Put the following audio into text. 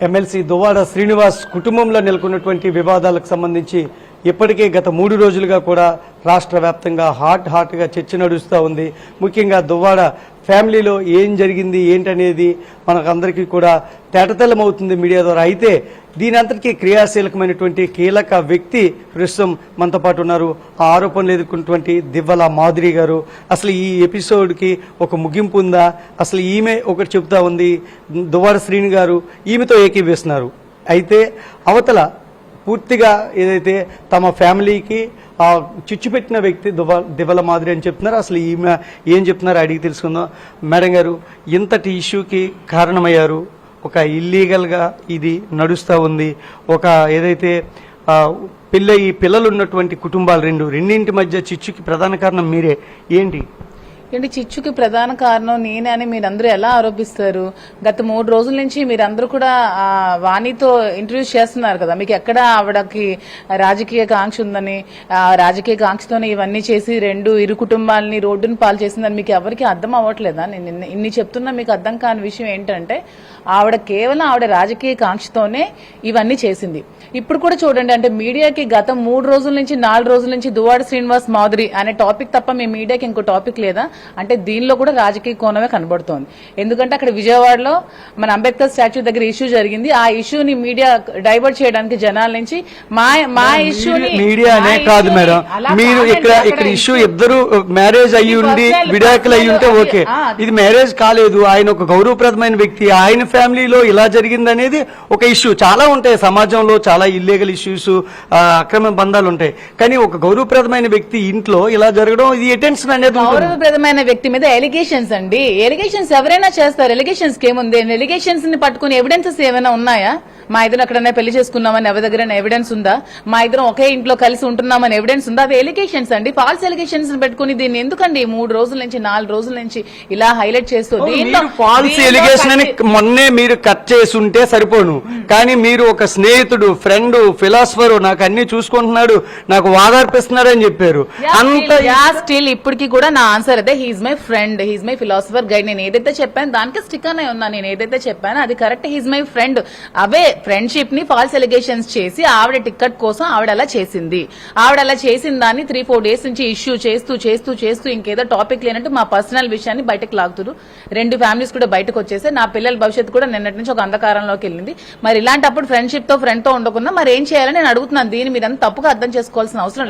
MLC Duvvada Srinivas కుటుంబంలో నెలకొన్నటువంటి వివాదాలకు సంబంధించి ఇప్పటికే గత 3 రోజులుగా కూడా రాష్ట్ర వ్యాప్తంగా హాట్గా చర్చ నడుస్తూ ఉంది. ముఖ్యంగా దువ్వాడ ఫ్యామిలీలో ఏం జరిగింది ఏంటనేది మనకందరికీ కూడా తేటతెల్లమవుతుంది మీడియా ద్వారా. అయితే దీని అంతటికీ క్రియాశీలకమైనటువంటి కీలక వ్యక్తి ప్రస్తుతం మనతో పాటు ఉన్నారు. ఆ ఆరోపణలు ఎదుర్కొన్నటువంటి దివ్వల మాధురి గారు. అసలు ఈ ఎపిసోడ్కి ఒక ముగింపు ఉందా? అసలు ఈమె ఒకటి చెబుతా ఉంది, దువ్వాడ శ్రీని గారు ఈమెతో ఏకీభవిస్తున్నారు. అయితే అవతల పూర్తిగా ఏదైతే తమ ఫ్యామిలీకి చిచ్చు పెట్టిన వ్యక్తి దివ్వల మాధురి అని చెప్తున్నారు. అసలు ఈమె ఏం చెప్తున్నారో అడిగి తెలుసుకుందాం. మేడం గారు, ఇంతటి ఇష్యూకి కారణమయ్యారు. ఒక ఇల్లీగల్గా ఇది నడుస్తూ ఉంది. ఒక ఏదైతే పిల్లలు ఉన్నటువంటి కుటుంబాలు రెండింటి మధ్య చిచ్చుకి ప్రధాన కారణం మీరే. ఏంటి చిచ్చుకి ప్రధాన కారణం నేనే అని మీరందరూ ఎలా ఆరోపిస్తారు? గత 3 రోజుల నుంచి మీరందరూ కూడా వాణితో ఇంటర్వ్యూస్ చేస్తున్నారు కదా. మీకు ఎక్కడ ఆవిడకి రాజకీయ కాంక్ష ఉందని, రాజకీయ కాంక్షతోనే ఇవన్నీ చేసి 2 ఇరు కుటుంబాలని రోడ్డును పాలు చేసిందని మీకు ఎవరికి అర్థం అవ్వట్లేదా? నేను ఇన్ని చెప్తున్నా మీకు అర్థం కాని విషయం ఏంటంటే కేవలం ఆవిడ రాజకీయ కాంక్షతోనే ఇవన్నీ చేసింది. ఇప్పుడు కూడా చూడండి, అంటే మీడియాకి గత 3 రోజుల నుంచి 4 రోజుల నుంచి దువ్వాడ శ్రీనివాస్ మాధురి అనే టాపిక్ తప్ప మీ మీడియాకి ఇంకో టాపిక్ లేదా? అంటే దీనిలో కూడా రాజకీయ కోణమే కనబడుతోంది. ఎందుకంటే అక్కడ విజయవాడలో మన అంబేద్కర్ స్టాచ్యూ దగ్గర ఇష్యూ జరిగింది. ఆ ఇష్యూని మీడియా డైవర్ట్ చేయడానికి జనాల నుంచి మా ఇష్యూని మీడియానే కాదు మేడం, మీరు ఇక్కడ ఇష్యూ ఇద్దరు మ్యారేజ్ అయ్యి ఉండి విడాకులు అయ్యి ఉంటే ఓకే. ఇది మ్యారేజ్ కాలేదు, ఆయన ఒక గౌరవప్రదమైన వ్యక్తి, ఆయన ఫ్యామిలీలో ఇలా జరిగింది అనేది ఒక ఇష్యూ. చాలా ఉంటాయి సమాజంలో, చాలా ఇల్లీగల్ ఇష్యూస్, అక్రమ బంధాలు ఉంటాయి. కానీ ఒక గౌరవప్రదమైన వ్యక్తి ఇంట్లో ఇలా జరగడం, ఇది అటెన్షన్ అనేది. గౌరవప్రదమైన వ్యక్తి మీద ఎలిగేషన్స్ అండి. ఎలిగేషన్స్ ఎవరైనా చేస్తారు. ఎలిగేషన్స్ ఏముంది? ఎలిగేషన్స్ ని పట్టుకుని ఎవిడెన్సెస్ ఏమైనా ఉన్నాయా? మా ఇద్దరు ఎక్కడైనా పెళ్లి చేసుకున్నామని ఎవరి దగ్గర ఎవిడెన్స్ ఉందా? మా ఇద్దరం ఒకే ఇంట్లో కలిసి ఉంటున్నామని ఎవిడెన్స్ ఉందా? అవి ఎలిగేషన్స్ అండి. ఫాల్స్ ఎలిగేషన్స్ పెట్టుకుని దీన్ని ఎందుకండి 3 రోజుల నుంచి 4 రోజుల నుంచి ఇలా హైలైట్ చేస్తూ ఫాల్స్ ఎలిగేషన్ అని మొన్నే మీరు కట్ చేసి ఉంటే సరిపోను. కానీ మీరు ఒక స్నేహితుడు, ఫ్రెండ్, ఫిలాసఫర్, నాకు అన్ని చూసుకుంటున్నాడు, నాకు వాదార్పిస్తున్నాడు అని చెప్పారు. అంత స్టిల్ ఇప్పటికి కూడా నా ఆన్సర్ అయితే he's my friend, he's my philosopher guide. నేను ఏదైతే చెప్పాను దానికి స్టిక్ అనే ఉన్నా. నేను ఏదైతే చెప్పానో అది కరెక్ట్. He's my friend. అవే ఫ్రెండ్షిప్ ని ఫాల్స్ ఎలిగేషన్స్ చేసి ఆవిడ టికెట్ కోసం ఆవిడ అలా చేసింది. ఆవిడ అలా చేసిన దాన్ని 3-4 డేస్ నుంచి ఇష్యూ చేస్తూ ఇంకేదో టాపిక్ లేనట్టు మా పర్సనల్ విషయాన్ని బయటకు లాగుతున్నారు. 2 ఫ్యామిలీస్ కూడా బయటకు వచ్చేసి నా పిల్లల భవిష్యత్తు కూడా నిన్నటి నుంచి ఒక అంధకారంలోకి వెళ్ళింది. మరి ఇలాంటప్పుడు ఫ్రెండ్ తో ఉండకుండా మరి ఏం చేయాలని నేను అడుగుతున్నాను. దీన్ని మీరంతా తప్పుగా అర్థం చేసుకోవాల్సిన అవసరం లేదు.